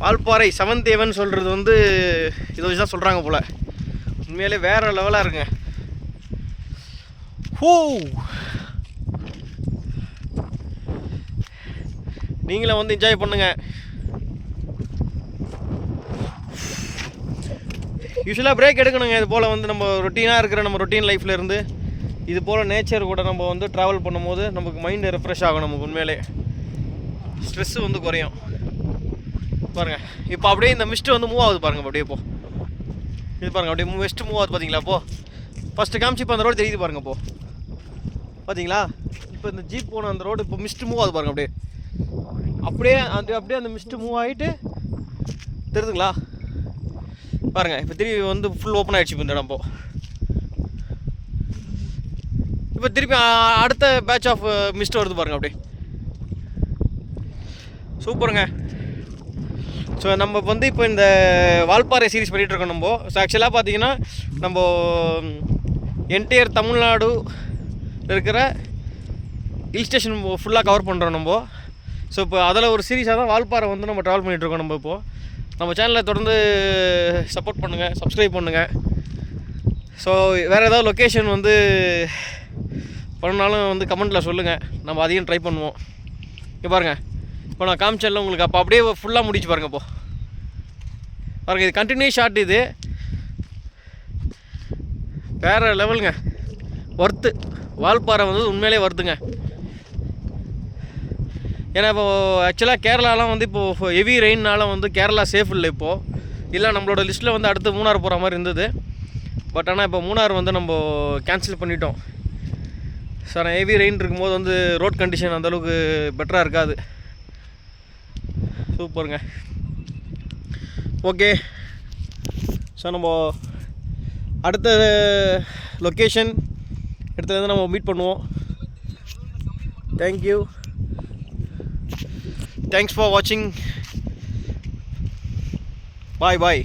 Valparai seventh A1 சொல்கிறது வந்து இதை வச்சு தான் சொல்கிறாங்க போல். உண்மையிலே வேறு லெவலாக இருக்குங்க. ஹூ, நீங்களும் வந்து என்ஜாய் பண்ணுங்கள். யூஸ்வலாக பிரேக் எடுக்கணுங்க. இது போல் வந்து நம்ம ரொட்டீனாக இருக்கிற நம்ம ரொட்டீன் லைஃப்பில் இருந்து இது போல் நேச்சர் கூட நம்ம வந்து ட்ராவல் பண்ணும்போது நமக்கு மைண்டு ரெஃப்ரெஷ் ஆகும். நமக்கு உண்மையிலே ஸ்ட்ரெஸ்ஸு வந்து குறையும். பாருங்கள், இப்போ அப்படியே இந்த மிஸ்ட்டு வந்து மூவ் ஆகுது பாருங்கள். அப்படியே இப்போது இது பாருங்கள், அப்படியே மிஸ்ட்டு மூவ் ஆகுது பார்த்தீங்களா? இப்போது ஃபஸ்ட்டு காமிச்சு இப்போ அந்த ரோடு தெரியுது பாருங்கள். இப்போது பார்த்தீங்களா? இப்போ இந்த ஜீப் போன அந்த ரோடு இப்போ மிஸ்ட்டு மூவ் ஆகுது பாருங்கள். அப்படியே அந்த மிஸ்ட்டு மூவ் ஆகிட்டு தெரியுதுங்களா பாருங்கள். இப்போ திருப்பி வந்து ஃபுல் ஓப்பன் ஆகிடுச்சு இப்போ இந்த இடம். இப்போ திருப்பி அடுத்த பேட்ச் ஆஃப் மிஸ்ட் வருது பாருங்கள். அப்படியே சூப்பருங்க. ஸோ நம்ம வந்து இப்போ இந்த வால்பாறை சீரிஸ் பண்ணிகிட்ருக்கோம் நம்ம. ஸோ ஆக்சுவலாக பார்த்தீங்கன்னா நம்ம என்டையர் தமிழ்நாடு இருக்கிற ஹில் ஸ்டேஷன் ஃபுல்லாக கவர் பண்ணுறோம் நம்ம. ஸோ இப்போ அதில் ஒரு சீரீஸாக தான் வால்பாறை வந்து நம்ம ட்ராவல் பண்ணிகிட்ருக்கோம் நம்ம. இப்போது நம்ம சேனலை தொடர்ந்து சப்போர்ட் பண்ணுங்கள், சப்ஸ்கிரைப் பண்ணுங்கள். ஸோ வேறு ஏதாவது லொக்கேஷன் வந்து பண்ணாலும் வந்து கமெண்ட்டில் சொல்லுங்கள், நம்ம அதையும் ட்ரை பண்ணுவோம். இங்கே பாருங்கள், இப்போ நான் காமிச்சேன்ல உங்களுக்கு, அப்போ அப்படியே ஃபுல்லாக முடிச்சு பாருங்கள். இப்போது பாருங்கள், இது கண்டினியூ ஷாட். இது வேறு லெவலுங்க, ஒர்த்து. வால்பாறை வந்து உண்மையிலே வருதுங்க. ஏன்னா இப்போது ஆக்சுவலாக கேரளாலாம் வந்து இப்போது ஹெவி ரெயின்னால வந்து கேரளா சேஃப் இல்லை. இப்போது இல்லை, நம்மளோட லிஸ்ட்டில் வந்து அடுத்து மூணார் போகிற மாதிரி இருந்தது. பட் ஆனால் இப்போ மூணார் வந்து நம்ம கேன்சல் பண்ணிட்டோம். சார், ஹெவி ரெயின் இருக்கும்போது வந்து ரோட் கண்டிஷன் அந்தளவுக்கு பெட்டராக இருக்காது. சூப்பருங்க. ஓகே, ஸோ நம்ம அடுத்த லொக்கேஷன் இடத்துல நம்ம மீட் பண்ணுவோம். தேங்க்யூ, தேங்க்ஸ் ஃபார் வாட்சிங். பாய் பாய்.